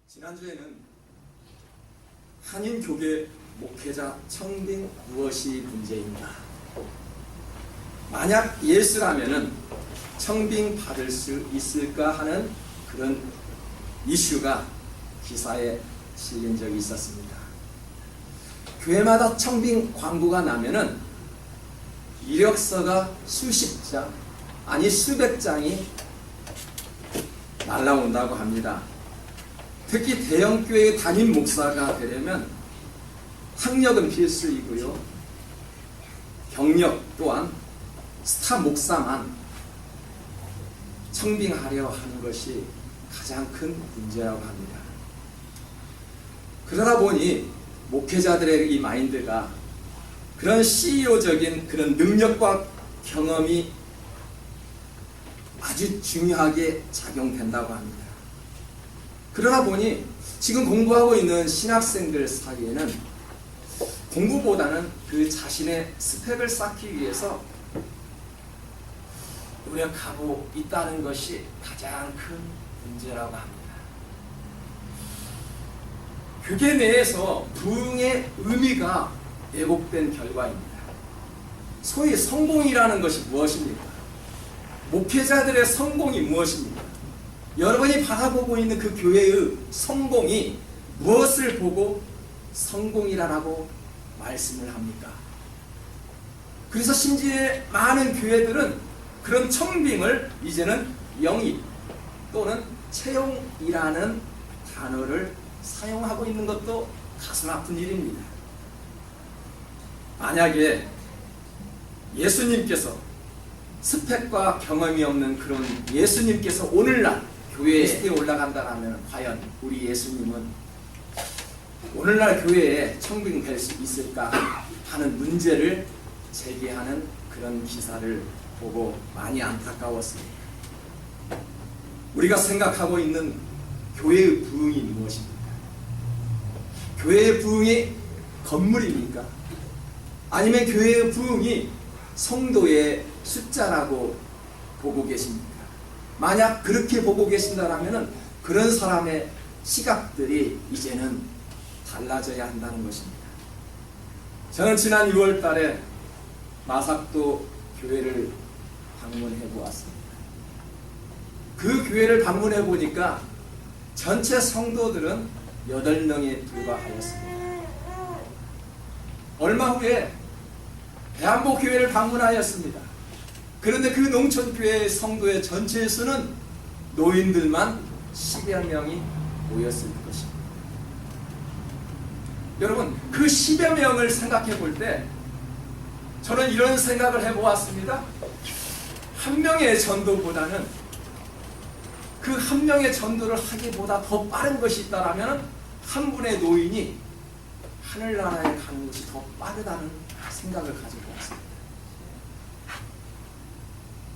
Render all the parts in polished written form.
지난주에는 한인교계 목회자 청빙 무엇이 문제인가? 만약 예수라면은 청빙 받을 수 있을까 하는 그런 이슈가 기사에 실린 적이 있었습니다. 교회마다 청빙 광고가 나면은 이력서가 수십 장, 아니 수백 장이 날라온다고 합니다. 특히 대형교회의 담임 목사가 되려면 학력은 필수이고요. 경력 또한 스타 목사만 청빙하려 하는 것이 가장 큰 문제라고 합니다. 그러다 보니 목회자들의 이 마인드가 그런 CEO적인 그런 능력과 경험이 아주 중요하게 작용된다고 합니다. 그러다 보니 지금 공부하고 있는 신학생들 사이에는 공부보다는 그 자신의 스펙을 쌓기 위해서 노력하고 있다는 것이 가장 큰 문제라고 합니다. 교계 내에서 부흥의 의미가 왜곡된 결과입니다. 소위 성공이라는 것이 무엇입니까? 목회자들의 성공이 무엇입니까? 여러분이 바라보고 있는 그 교회의 성공이 무엇을 보고 성공이라고 말씀을 합니까? 그래서 심지어 많은 교회들은 그런 청빙을 이제는 영입 또는 채용이라는 단어를 사용하고 있는 것도 가슴 아픈 일입니다. 만약에 예수님께서 스펙과 경험이 없는 그런 예수님께서 오늘날 교회 리스트에 올라간다면 과연 우리 예수님은 오늘날 교회에 청빙될 수 있을까 하는 문제를 제기하는 그런 기사를 보고 많이 안타까웠습니다. 우리가 생각하고 있는 교회의 부흥이 무엇입니까? 교회의 부흥이 건물입니까? 아니면 교회의 부흥이 성도의 숫자라고 보고 계십니까? 만약 그렇게 보고 계신다면 그런 사람의 시각들이 이제는 달라져야 한다는 것입니다. 저는 지난 6월 달에 마삭도 교회를 방문해 보았습니다. 그 교회를 방문해 보니까 전체 성도들은 8명에 불과하였습니다. 얼마 후에 대한복 교회를 방문하였습니다. 그런데 그 농촌교회의 성도의 전체 수는 노인들만 10여 명이 모였을 것입니다. 여러분, 그 10여 명을 생각해 볼 때 저는 이런 생각을 해보았습니다. 한 명의 전도보다는 그 한 명의 전도를 하기보다 더 빠른 것이 있다면 한 분의 노인이 하늘나라에 가는 것이 더 빠르다는 생각을 가지고 왔습니다.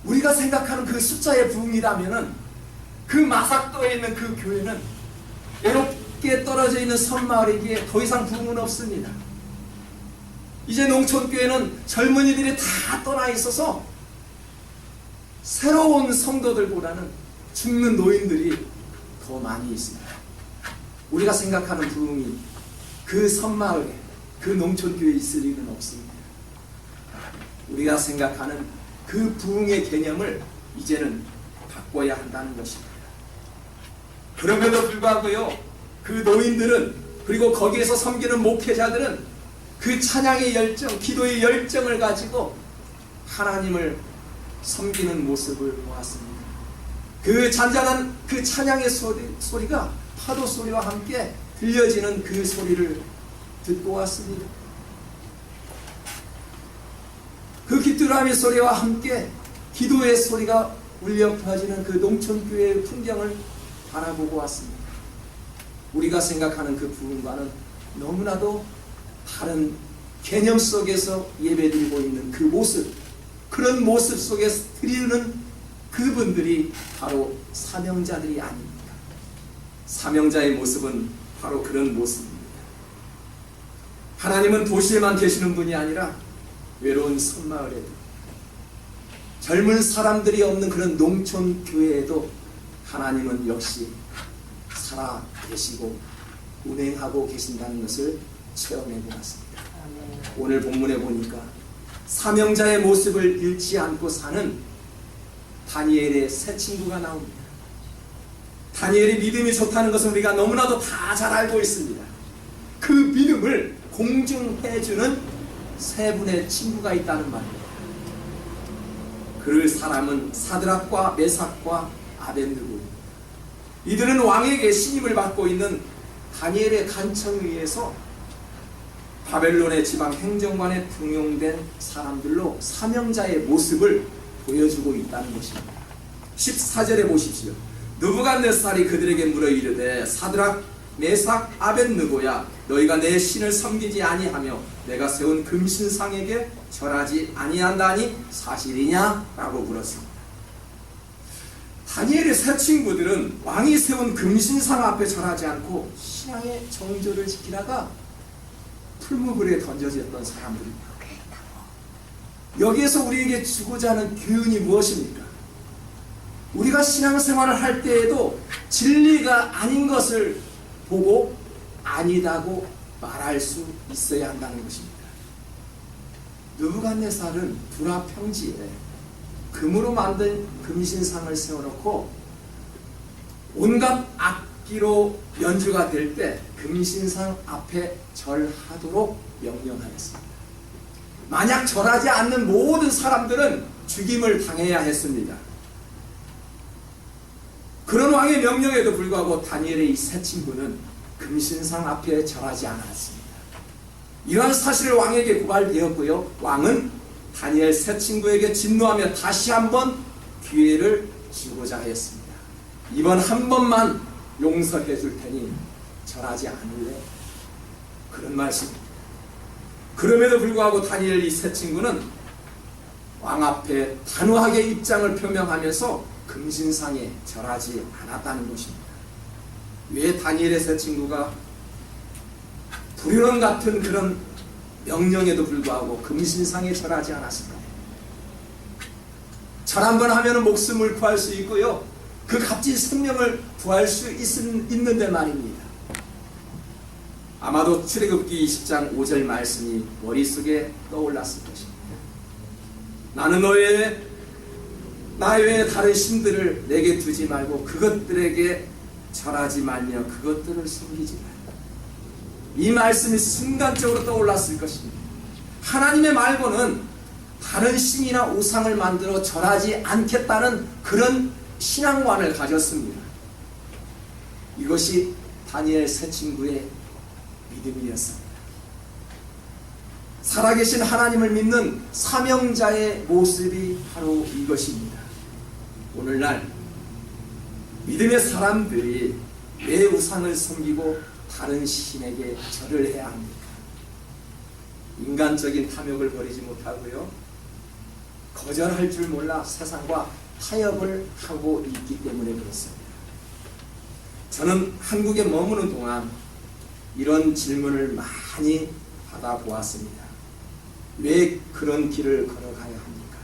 우리가 생각하는 그 숫자의 부흥이라면 그 마삭도에 있는 그 교회는 외롭게 떨어져 있는 섬마을이기에 더 이상 부흥은 없습니다. 이제 농촌교회는 젊은이들이 다 떠나 있어서 새로운 성도들보다는 죽는 노인들이 더 많이 있습니다. 우리가 생각하는 부흥이 그 섬마을에 그 농촌교회에 있을 리는 없습니다. 우리가 생각하는 그 부흥의 개념을 이제는 바꿔야 한다는 것입니다. 그럼에도 불구하고요, 그 노인들은 그리고 거기에서 섬기는 목회자들은 그 찬양의 열정, 기도의 열정을 가지고 하나님을 섬기는 모습을 보았습니다. 그 잔잔한 그 찬양의 소리가 파도 소리와 함께 들려지는 그 소리를 듣고 왔습니다. 그 귀뚜라미 소리와 함께 기도의 소리가 울려 퍼지는 그 농촌교회의 풍경을 바라보고 왔습니다. 우리가 생각하는 그 부흥과는 너무나도 다른 개념 속에서 예배드리고 있는 그 모습, 그런 모습 속에서 드리는 그분들이 바로 사명자들이 아닙니까? 사명자의 모습은 바로 그런 모습입니다. 하나님은 도시에만 계시는 분이 아니라 외로운 섬마을에도, 젊은 사람들이 없는 그런 농촌 교회에도 하나님은 역시 살아 계시고 운행하고 계신다는 것을 체험해 보았습니다. 오늘 본문에 보니까 사명자의 모습을 잃지 않고 사는 다니엘의 세 친구가 나옵니다. 다니엘이 믿음이 좋다는 것은 우리가 너무나도 다 잘 알고 있습니다. 그 믿음을 공증해주는 세 분의 친구가 있다는 말입니다. 그 사람은 사드락과 메삭과 아벤느고, 이들은 왕에게 신임을 받고 있는 다니엘의 간청에 의해서 바벨론의 지방 행정관에 등용된 사람들로 사명자의 모습을 보여주고 있다는 것입니다. 14절에 보십시오. 느부갓네살이 그들에게 물어 이르되 사드락 메삭 아벤느고야, 너희가 내 신을 섬기지 아니하며 내가 세운 금신상에게 절하지 아니한다니 사실이냐? 라고 물었습니다. 다니엘의 세 친구들은 왕이 세운 금신상 앞에 절하지 않고 신앙의 정조를 지키다가 풀무불에 던져졌던 사람들입니다. 여기에서 우리에게 주고자 하는 교훈이 무엇입니까? 우리가 신앙생활을 할 때에도 진리가 아닌 것을 보고 아니다고 말할 수 있어야 한다는 것입니다. 느부갓네살은 두라 평지에 금으로 만든 금신상을 세워놓고 온갖 악기로 연주가 될 때 금신상 앞에 절하도록 명령하였습니다. 만약 절하지 않는 모든 사람들은 죽임을 당해야 했습니다. 그런 왕의 명령에도 불구하고 다니엘의 이 세 친구는 금신상 앞에 절하지 않았습니다. 이러한 사실을 왕에게 고발되었고요, 왕은 다니엘 세 친구에게 진노하며 다시 한번 기회를 주고자 했습니다. 이번 한 번만 용서해 줄 테니 절하지 않을래? 그런 말씀입니다. 그럼에도 불구하고 다니엘 이 세 친구는 왕 앞에 단호하게 입장을 표명하면서 금신상에 절하지 않았다는 것입니다. 왜 다니엘의 세 친구가 불효론 같은 그런 명령에도 불구하고 금신상에 절하지 않았을까요? 절 한 번 하면 목숨을 구할 수 있고요, 그 값진 생명을 구할 수 있는데 말입니다. 아마도 출애굽기 20장 5절 말씀이 머릿속에 떠올랐을 것입니다. 나는 나 외에 다른 신들을 내게 두지 말고 그것들에게 절하지 말며 그것들을 섬기지 말고. 이 말씀이 순간적으로 떠올랐을 것입니다. 하나님의 말고는 다른 신이나 우상을 만들어 절하지 않겠다는 그런 신앙관을 가졌습니다. 이것이 다니엘 세 친구의 믿음이었습니다. 살아계신 하나님을 믿는 사명자의 모습이 바로 이것입니다. 오늘날 믿음의 사람들이 왜 우상을 섬기고 다른 신에게 절을 해야 합니까? 인간적인 탐욕을 버리지 못하고요, 거절할 줄 몰라 세상과 타협을 하고 있기 때문에 그렇습니다. 저는 한국에 머무는 동안 이런 질문을 많이 받아보았습니다. 왜 그런 길을 걸어가야 합니까?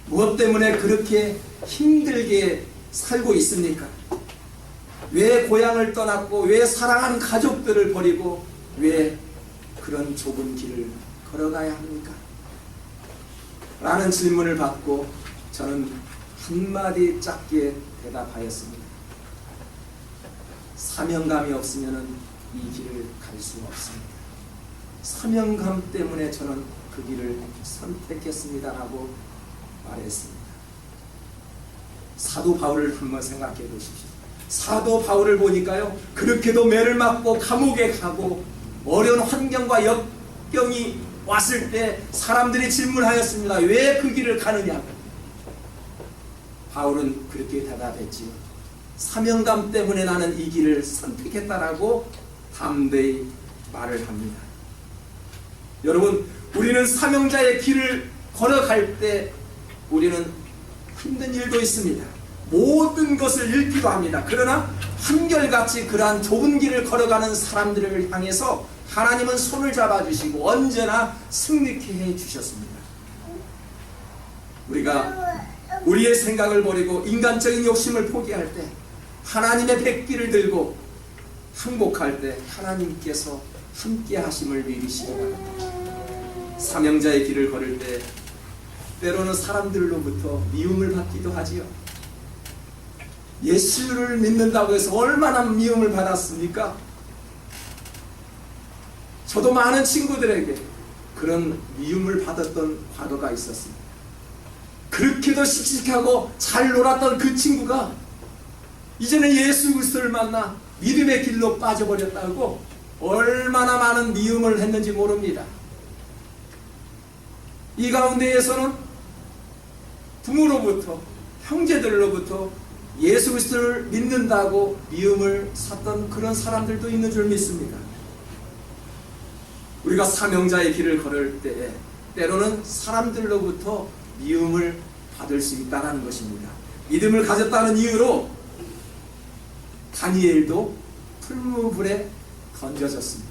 무엇 때문에 그렇게 힘들게 살고 있습니까? 왜 고향을 떠났고 왜 사랑하는 가족들을 버리고 왜 그런 좁은 길을 걸어가야 합니까? 라는 질문을 받고 저는 한마디 짧게 대답하였습니다. 사명감이 없으면 이 길을 갈 수 없습니다. 사명감 때문에 저는 그 길을 선택했습니다라고 말했습니다. 사도 바울을 한번 생각해 보십시오. 사도 바울을 보니까요, 그렇게도 매를 맞고 감옥에 가고 어려운 환경과 역경이 왔을 때 사람들이 질문하였습니다. 왜 그 길을 가느냐고. 바울은 그렇게 대답했지요. 사명감 때문에 나는 이 길을 선택했다라고 담대히 말을 합니다. 여러분, 우리는 사명자의 길을 걸어갈 때 우리는 힘든 일도 있습니다. 모든 것을 잃기도 합니다. 그러나 한결같이 그러한 좁은 길을 걸어가는 사람들을 향해서 하나님은 손을 잡아주시고 언제나 승리케 해주셨습니다. 우리가 우리의 생각을 버리고 인간적인 욕심을 포기할 때 하나님의 백기를 들고 항복할 때 하나님께서 함께 하심을 믿으시기 바랍니다. 사명자의 길을 걸을 때 때로는 사람들로부터 미움을 받기도 하지요. 예수를 믿는다고 해서 얼마나 미움을 받았습니까? 저도 많은 친구들에게 그런 미움을 받았던 과거가 있었습니다. 그렇게도 씩씩하고 잘 놀았던 그 친구가 이제는 예수 그리스도를 만나 믿음의 길로 빠져버렸다고 얼마나 많은 미움을 했는지 모릅니다. 이 가운데에서는 부모로부터, 형제들로부터 예수 그리스도를 믿는다고 미움을 샀던 그런 사람들도 있는 줄 믿습니다. 우리가 사명자의 길을 걸을 때 때로는 사람들로부터 미움을 받을 수 있다는 것입니다. 믿음을 가졌다는 이유로 다니엘도 풀무불에 던져졌습니다.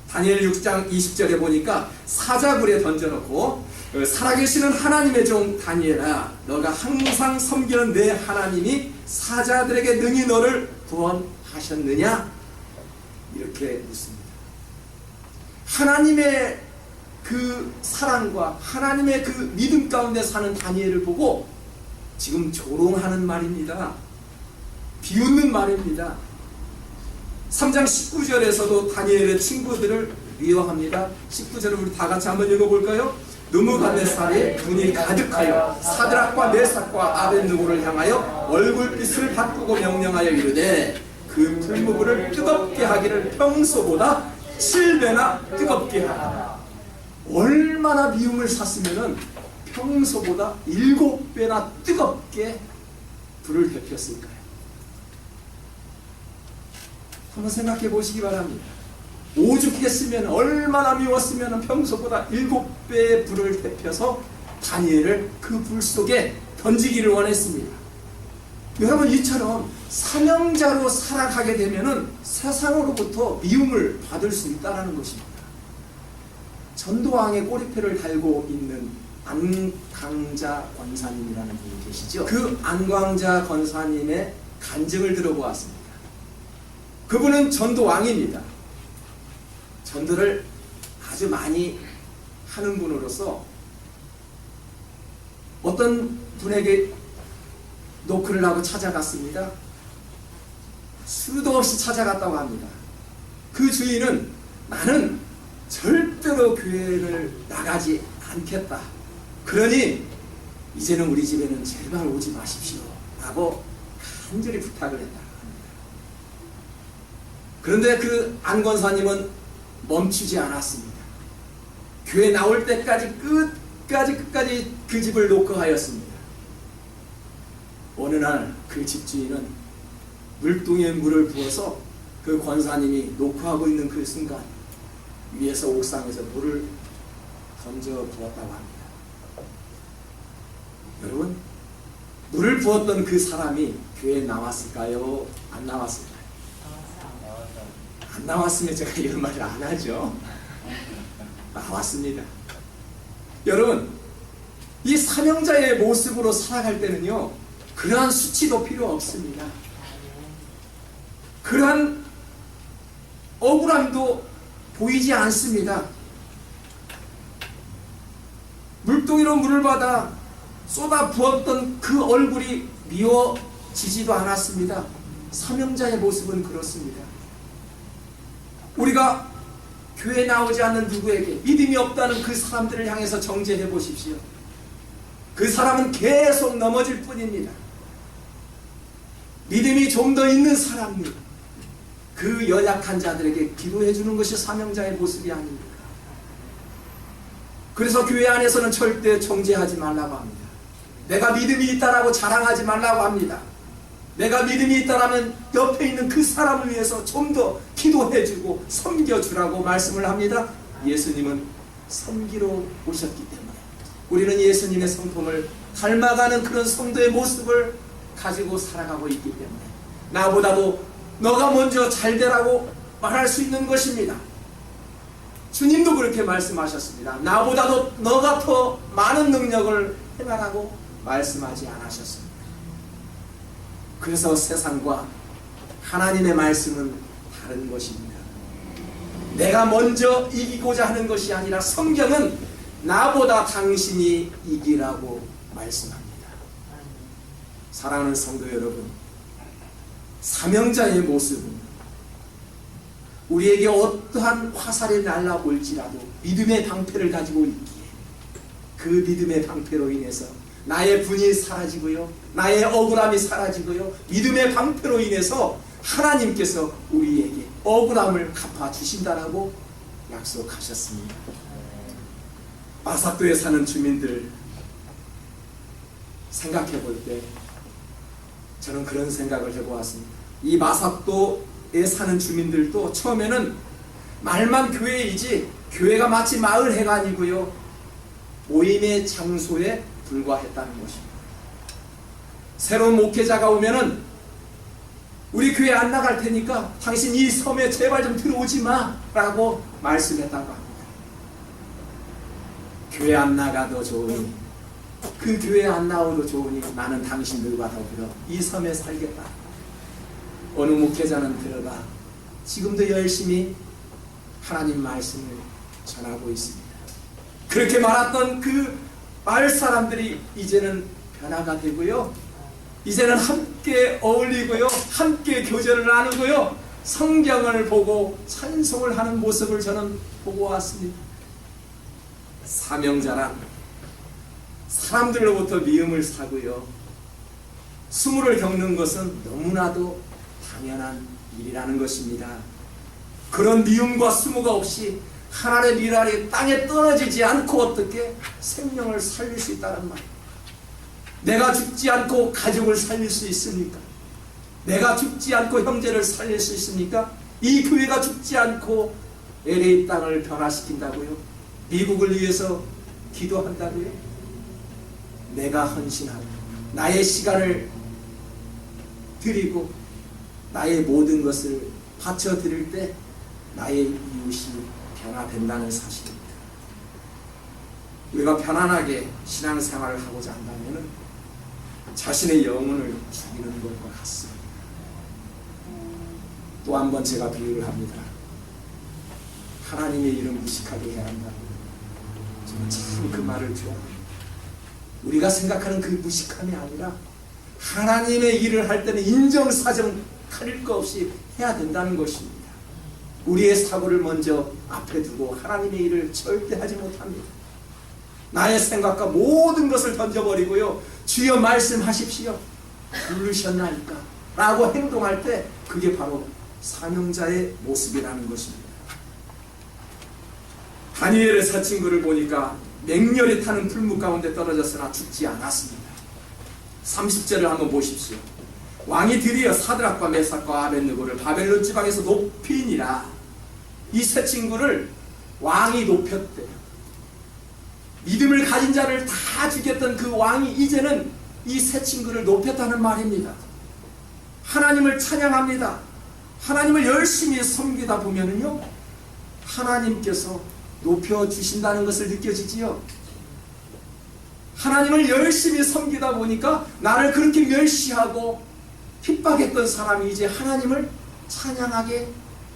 다니엘 6장 20절에 보니까 사자굴에 던져놓고 살아계시는 하나님의 종 다니엘아, 너가 항상 섬기는 내 하나님이 사자들에게 능히 너를 구원하셨느냐? 이렇게 묻습니다. 하나님의 그 사랑과 하나님의 그 믿음 가운데 사는 다니엘을 보고 지금 조롱하는 말입니다. 비웃는 말입니다. 3장 19절에서도 다니엘의 친구들을 미워합니다. 19절을 우리 다 같이 한번 읽어볼까요? 느부갓네살이 분이 가득하여 사드락과 메삭과 아벳느고를 향하여 얼굴빛을 바꾸고 명령하여 이르되 그 풀무불을 뜨겁게 하기를 평소보다 7배나 뜨겁게 하라. 얼마나 미움을 샀으면 평소보다 7배나 뜨겁게 불을 데폈을까요? 한번 생각해 보시기 바랍니다. 오죽했으면, 얼마나 미웠으면 평소보다 7배의 불을 데펴서 다니엘을 그 불 속에 던지기를 원했습니다. 여러분, 이처럼 사명자로 살아가게 되면은 세상으로부터 미움을 받을 수 있다는 것입니다. 전도왕의 꼬리표를 달고 있는 안광자 권사님이라는 분이 계시죠. 그 안광자 권사님의 간증을 들어보았습니다. 그분은 전도왕입니다. 전도를 아주 많이 하는 분으로서 어떤 분에게 노크를 하고 찾아갔습니다. 수도 없이 찾아갔다고 합니다. 그 주인은 나는 절대로 교회를 나가지 않겠다. 그러니 이제는 우리 집에는 제발 오지 마십시오 라고 간절히 부탁을 했다. 그런데 그 안 권사님은 멈추지 않았습니다. 교회 나올 때까지 끝까지 그 집을 노크하였습니다. 어느 날 그 집주인은 물동이에 물을 부어서 그 권사님이 노크하고 있는 그 순간 위에서 옥상에서 물을 던져 부었다고 합니다. 여러분, 물을 부었던 그 사람이 교회에 나왔을까요? 안 나왔을까요? 안 나왔으면 제가 이런 말을 안 하죠. 나왔습니다. 여러분, 이 사명자의 모습으로 살아갈 때는요, 그러한 수치도 필요 없습니다. 그러한 억울함도 보이지 않습니다. 물동이로 물을 받아 쏟아 부었던 그 얼굴이 미워지지도 않았습니다. 사명자의 모습은 그렇습니다. 우리가 교회에 나오지 않는 누구에게 믿음이 없다는 그 사람들을 향해서 정죄해 보십시오. 그 사람은 계속 넘어질 뿐입니다. 믿음이 좀 더 있는 사람들, 그 연약한 자들에게 기도해 주는 것이 사명자의 모습이 아닙니까? 그래서 교회 안에서는 절대 정죄하지 말라고 합니다. 내가 믿음이 있다라고 자랑하지 말라고 합니다. 내가 믿음이 있다라면 옆에 있는 그 사람을 위해서 좀 더 기도해 주고 섬겨 주라고 말씀을 합니다. 예수님은 섬기러 오셨기 때문에 우리는 예수님의 성품을 닮아가는 그런 성도의 모습을 가지고 살아가고 있기 때문에 나보다도 너가 먼저 잘 되라고 말할 수 있는 것입니다. 주님도 그렇게 말씀하셨습니다. 나보다도 너가 더 많은 능력을 행하라고 말씀하지 않으셨습니다. 그래서 세상과 하나님의 말씀은 다른 것입니다. 내가 먼저 이기고자 하는 것이 아니라 성경은 나보다 당신이 이기라고 말씀합니다. 사랑하는 성도 여러분, 사명자의 모습은 우리에게 어떠한 화살이 날라올지라도 믿음의 방패를 가지고 있기에 그 믿음의 방패로 인해서 나의 분이 사라지고요, 나의 억울함이 사라지고요, 믿음의 방패로 인해서 하나님께서 우리에게 억울함을 갚아주신다라고 약속하셨습니다. 마삭도에 사는 주민들 생각해 볼 때 저는 그런 생각을 해보았습니다. 이 마삭도에 사는 주민들도 처음에는 말만 교회이지 교회가 마치 마을회가 아니고요, 모임의 장소에 불과했다는 것입니다. 새로운 목회자가 오면은 우리 교회 안 나갈 테니까 당신 이 섬에 제발 좀 들어오지 마 라고 말씀했다고 합니다. 교회 안 나가도 좋으니, 그 교회 안 나오도 좋으니 나는 당신들과 더불어 이 섬에 살겠다. 어느 목회자는 들어가 지금도 열심히 하나님 말씀을 전하고 있습니다. 그렇게 말했던 그 마을 사람들이 이제는 변화가 되고요, 이제는 함께 어울리고요, 함께 교제를 나누고요, 성경을 보고 찬송을 하는 모습을 저는 보고 왔습니다. 사명자란 사람들로부터 미움을 사고요, 수모를 겪는 것은 너무나도 당연한 일이라는 것입니다. 그런 미움과 수모가 없이 하나님의 미랄이 땅에 떨어지지 않고 어떻게 생명을 살릴 수 있다는 말. 내가 죽지 않고 가족을 살릴 수 있습니까? 내가 죽지 않고 형제를 살릴 수 있습니까? 이 교회가 죽지 않고 LA 땅을 변화시킨다고요? 미국을 위해서 기도한다고요? 내가 헌신하고 나의 시간을 드리고 나의 모든 것을 바쳐 드릴 때 나의 이웃이 변화된다는 사실입니다. 우리가 편안하게 신앙생활을 하고자 한다면 자신의 영혼을 죽이는 것과 같습니다. 또 한 번 제가 비유를 합니다. 하나님의 일은 무식하게 해야 한다고. 저는 참 그 말을 좋아합니다. 우리가 생각하는 그 무식함이 아니라 하나님의 일을 할 때는 인정사정 가릴 거 없이 해야 된다는 것입니다. 우리의 사고를 먼저 앞에 두고 하나님의 일을 절대 하지 못합니다. 나의 생각과 모든 것을 던져버리고요, 주여 말씀하십시오, 부르셨나이까 라고 행동할 때 그게 바로 사명자의 모습이라는 것입니다. 다니엘의 세 친구를 보니까 맹렬히 타는 풀무 가운데 떨어졌으나 죽지 않았습니다. 30절을 한번 보십시오. 왕이 드디어 사드락과 메삭과 아벳느고를 바벨론 지방에서 높이니라. 이 세 친구를 왕이 높였대요. 믿음을 가진 자를 다 죽였던 그 왕이 이제는 이 세 친구를 높였다는 말입니다. 하나님을 찬양합니다. 하나님을 열심히 섬기다 보면은요, 하나님께서 높여주신다는 것을 느껴지지요. 하나님을 열심히 섬기다 보니까 나를 그렇게 멸시하고 핍박했던 사람이 이제 하나님을 찬양하게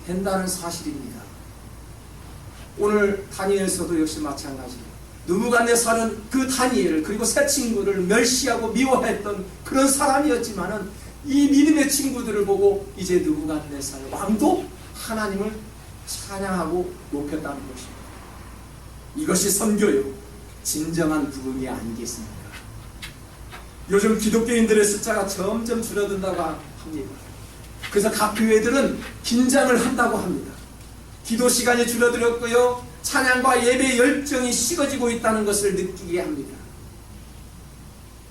된다는 사실입니다. 오늘 다니엘서도 역시 마찬가지예요. 느부갓네살은 그 다니엘을 그리고 세 친구를 멸시하고 미워했던 그런 사람이었지만은 이 믿음의 친구들을 보고 이제 느부갓네살 왕도 하나님을 찬양하고 높였다는 것입니다. 이것이 선교요, 진정한 부흥이 아니겠습니까? 요즘 기독교인들의 숫자가 점점 줄어든다고 합니다. 그래서 각 교회들은 긴장을 한다고 합니다. 기도 시간이 줄어들었고요, 찬양과 예배의 열정이 식어지고 있다는 것을 느끼게 합니다.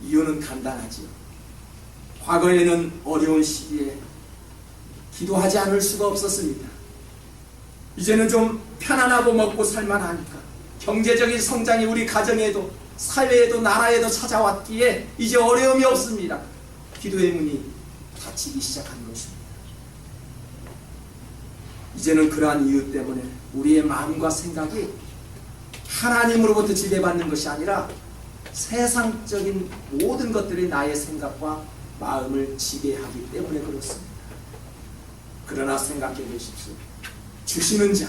이유는 간단하지요. 과거에는 어려운 시기에 기도하지 않을 수가 없었습니다. 이제는 좀 편안하고 먹고 살만하니까 경제적인 성장이 우리 가정에도 사회에도 나라에도 찾아왔기에 이제 어려움이 없습니다. 기도의 문이 닫히기 시작한 것입니다. 이제는 그러한 이유 때문에 우리의 마음과 생각이 하나님으로부터 지배받는 것이 아니라 세상적인 모든 것들이 나의 생각과 마음을 지배하기 때문에 그렇습니다. 그러나 생각해 보십시오. 주시는 자,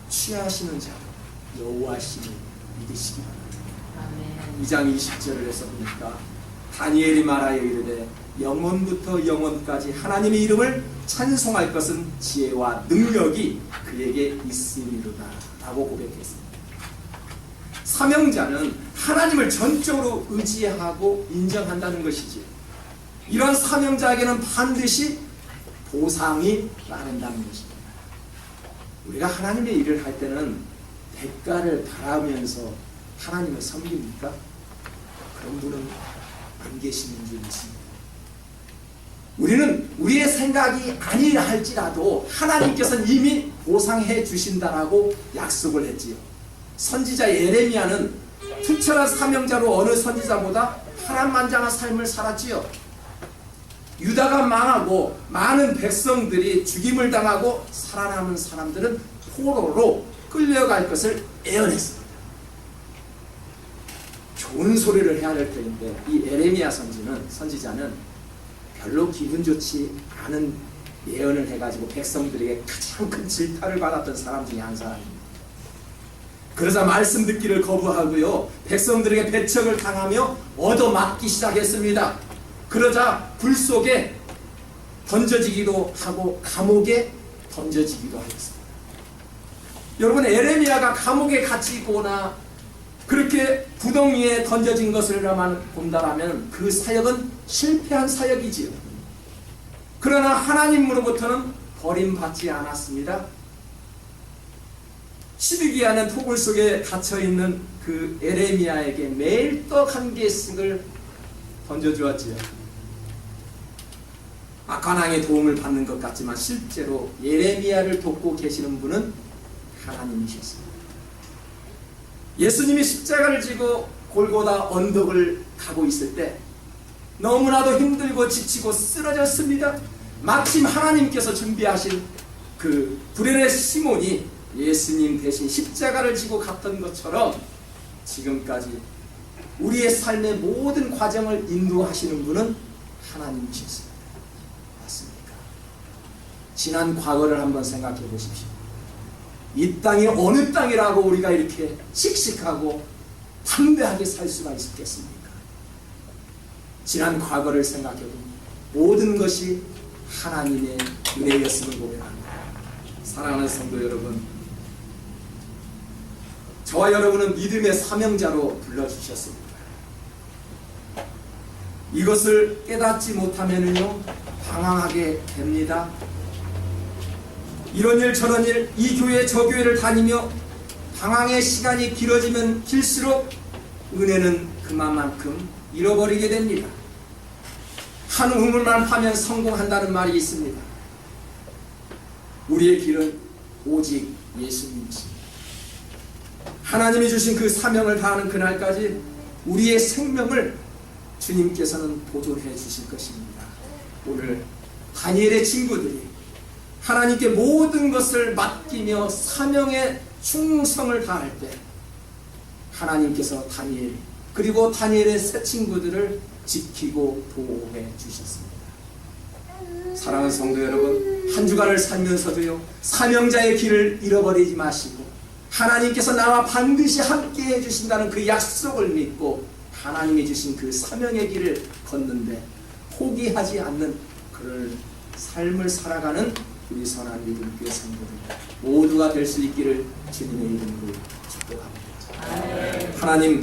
취하시는 자 여호와심을 믿으시기 바랍니다. 2장 20절에서 보니까 다니엘이 말하여 이르되 영원부터 영원까지 하나님의 이름을 찬송할 것은 지혜와 능력이 그에게 있음이로다 라고 고백했습니다. 사명자는 하나님을 전적으로 의지하고 인정한다는 것이지, 이런 사명자에게는 반드시 보상이 따른다는 것입니다. 우리가 하나님의 일을 할 때는 대가를 바라면서 하나님을 섬깁니까? 그런 분은 안 계시는 줄 믿습니다. 우리는 우리의 생각이 아니라 할지라도 하나님께서는 이미 보상해 주신다라고 약속을 했지요. 선지자 예레미야는 특별한 사명자로 어느 선지자보다 파란만장한 삶을 살았지요. 유다가 망하고 많은 백성들이 죽임을 당하고 살아남은 사람들은 포로로 끌려갈 것을 예언했습니다. 좋은 소리를 해야 될 때인데 이 예레미야 선지자는 별로 기분 좋지 않은 예언을 해가지고 백성들에게 가장 큰 질타를 받았던 사람 중에 한 사람입니다. 그러자 말씀 듣기를 거부하고요, 백성들에게 배척을 당하며 얻어맞기 시작했습니다. 그러자 불 속에 던져지기도 하고 감옥에 던져지기도 하였습니다. 여러분, 에레미야가 감옥에 갇히거나 그렇게 구덩이에 던져진 것을 본다라면 그 사역은 실패한 사역이지요. 그러나 하나님으로부터는 버림받지 않았습니다. 시드기야는 토굴 속에 갇혀있는 그 에레미야에게 매일 떡 한 개씩을 던져주었지요. 악한왕의 도움을 받는 것 같지만 실제로 예레미야를 돕고 계시는 분은 하나님이셨습니다. 예수님이 십자가를 지고 골고다 언덕을 가고 있을 때 너무나도 힘들고 지치고 쓰러졌습니다. 마침 하나님께서 준비하신 그 불의의 시몬이 예수님 대신 십자가를 지고 갔던 것처럼 지금까지 우리의 삶의 모든 과정을 인도하시는 분은 하나님이셨습니다. 맞습니까? 지난 과거를 한번 생각해 보십시오. 이 땅이 어느 땅이라고 우리가 이렇게 씩씩하고 담대하게 살 수가 있겠습니까? 지난 과거를 생각해 보면 모든 것이 하나님의 은혜였음을 고백합니다. 사랑하는 성도 여러분, 저와 여러분은 믿음의 사명자로 불러주셨습니다. 이것을 깨닫지 못하면요 방황하게 됩니다. 이런 일 저런 일, 이 교회 저 교회를 다니며 방황의 시간이 길어지면 길수록 은혜는 그만큼 잃어버리게 됩니다. 한 우물만 파면 성공한다는 말이 있습니다. 우리의 길은 오직 예수님이십니다. 하나님이 주신 그 사명을 다하는 그날까지 우리의 생명을 주님께서는 보존해 주실 것입니다. 오늘 다니엘의 친구들이 하나님께 모든 것을 맡기며 사명에 충성을 다할 때 하나님께서 다니엘 그리고 다니엘의 세 친구들을 지키고 보호해 주셨습니다. 사랑하는 성도 여러분, 한 주간을 살면서도요 사명자의 길을 잃어버리지 마시고 하나님께서 나와 반드시 함께 해주신다는 그 약속을 믿고 하나님이 주신 그 사명의 길을 걷는데 포기하지 않는 그런 삶을 살아가는 우리 선한 믿음교회 성도들 모두가 될 수 있기를 주님의 이름으로 축복합니다. 하나님